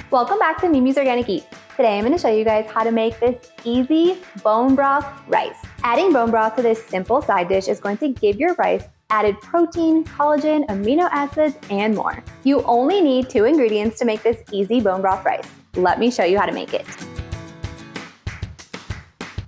Welcome back to Mimi's Organic Eats. Today I'm going to show you guys how to make this easy bone broth rice. Adding bone broth to this simple side dish is going to give your rice added protein, collagen, amino acids, and more. You only need 2 ingredients to make this easy bone broth rice. Let me show you how to make it.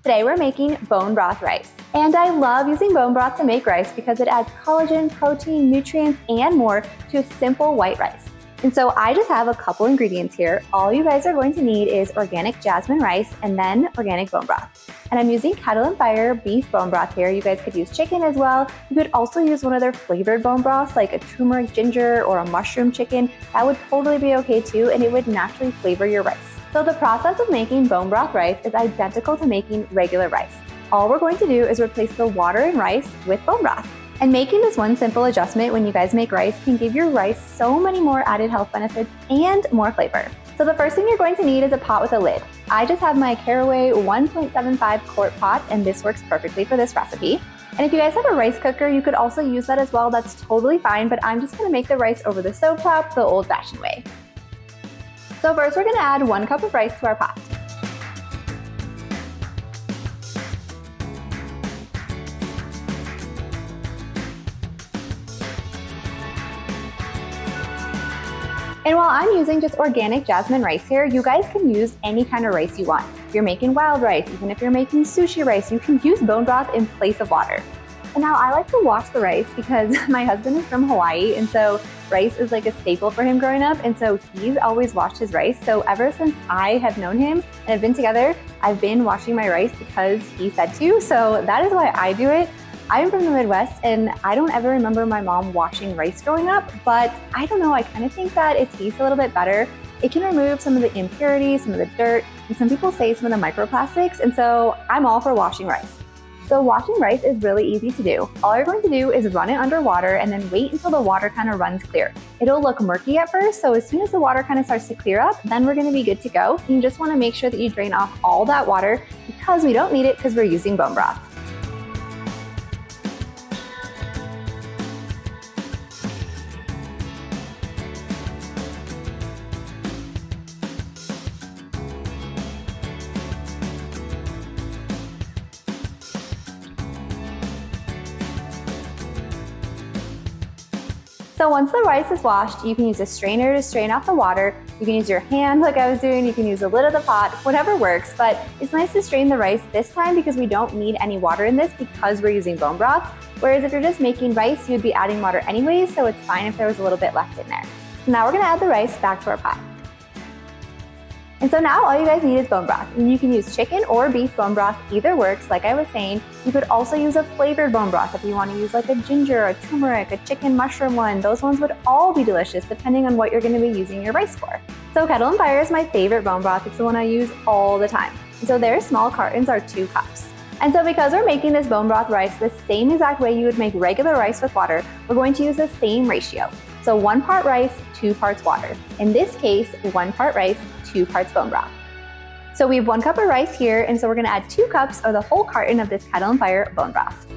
Today we're making bone broth rice. And I love using bone broth to make rice because it adds collagen, protein, nutrients, and more to a simple white rice. And so I just have a couple ingredients here. All you guys are going to need is organic jasmine rice and then organic bone broth. And I'm using Kettle and Fire beef bone broth here. You guys could use chicken as well. You could also use one of their flavored bone broths like a turmeric ginger or a mushroom chicken. That would totally be okay too, and it would naturally flavor your rice. So the process of making bone broth rice is identical to making regular rice. All we're going to do is replace the water in rice with bone broth. And making this one simple adjustment when you guys make rice can give your rice so many more added health benefits and more flavor. So the first thing you're going to need is a pot with a lid. I just have my Caraway 1.75 quart pot, and this works perfectly for this recipe. And if you guys have a rice cooker, you could also use that as well. That's totally fine, but I'm just gonna make the rice over the stovetop the old-fashioned way. So first we're gonna add 1 cup of rice to our pot. And while I'm using just organic jasmine rice here, you guys can use any kind of rice you want. If you're making wild rice, even if you're making sushi rice, you can use bone broth in place of water. And now I like to wash the rice because my husband is from Hawaii, and so rice is like a staple for him growing up, and so he's always washed his rice. So ever since I have known him and have been together, I've been washing my rice because he said to, so that is why I do it. I'm from the Midwest, and I don't ever remember my mom washing rice growing up, but I don't know, I kind of think that it tastes a little bit better. It can remove some of the impurities, some of the dirt, and some people say some of the microplastics, and so I'm all for washing rice. So washing rice is really easy to do. All you're going to do is run it under water and then wait until the water kind of runs clear. It'll look murky at first, so as soon as the water kind of starts to clear up, then we're gonna be good to go. You just wanna make sure that you drain off all that water because we don't need it because we're using bone broth. So once the rice is washed, you can use a strainer to strain off the water. You can use your hand like I was doing. You can use the lid of the pot, whatever works. But it's nice to strain the rice this time because we don't need any water in this because we're using bone broth. Whereas if you're just making rice, you'd be adding water anyways, so it's fine if there was a little bit left in there. So now we're gonna add the rice back to our pot. And so now all you guys need is bone broth. And you can use chicken or beef bone broth, either works. Like I was saying, you could also use a flavored bone broth if you want to use like a ginger, a turmeric, a chicken mushroom one. Those ones would all be delicious depending on what you're going to be using your rice for. So Kettle and Fire is my favorite bone broth. It's the one I use all the time. And so their small cartons are 2 cups. And so because we're making this bone broth rice the same exact way you would make regular rice with water, we're going to use the same ratio. So 1 part rice, 2 parts water. In this case, 1 part rice, 2 parts bone broth. So we have 1 cup of rice here, and so we're gonna add 2 cups or the whole carton of this Kettle and Fire bone broth.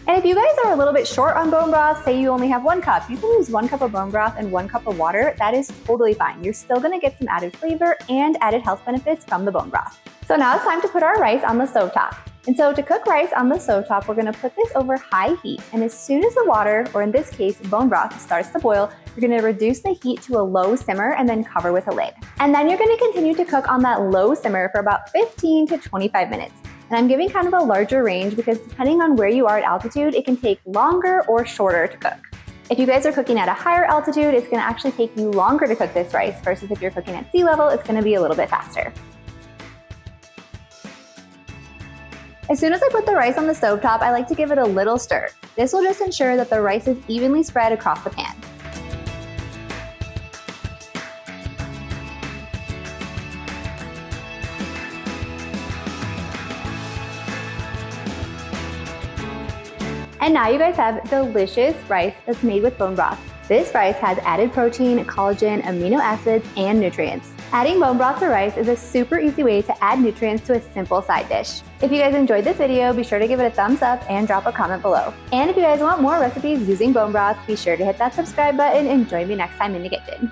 And if you guys are a little bit short on bone broth, say you only have 1 cup, you can use 1 cup of bone broth and 1 cup of water. That is totally fine. You're still gonna get some added flavor and added health benefits from the bone broth. So now it's time to put our rice on the stovetop. And so to cook rice on the stovetop, we're gonna put this over high heat. And as soon as the water, or in this case, bone broth, starts to boil, you're gonna reduce the heat to a low simmer and then cover with a lid. And then you're gonna continue to cook on that low simmer for about 15 to 25 minutes. And I'm giving kind of a larger range because depending on where you are at altitude, it can take longer or shorter to cook. If you guys are cooking at a higher altitude, it's gonna actually take you longer to cook this rice versus if you're cooking at sea level, it's gonna be a little bit faster. As soon as I put the rice on the stovetop, I like to give it a little stir. This will just ensure that the rice is evenly spread across the pan. And now you guys have delicious rice that's made with bone broth. This rice has added protein, collagen, amino acids, and nutrients. Adding bone broth to rice is a super easy way to add nutrients to a simple side dish. If you guys enjoyed this video, be sure to give it a thumbs up and drop a comment below. And if you guys want more recipes using bone broth, be sure to hit that subscribe button and join me next time in the kitchen.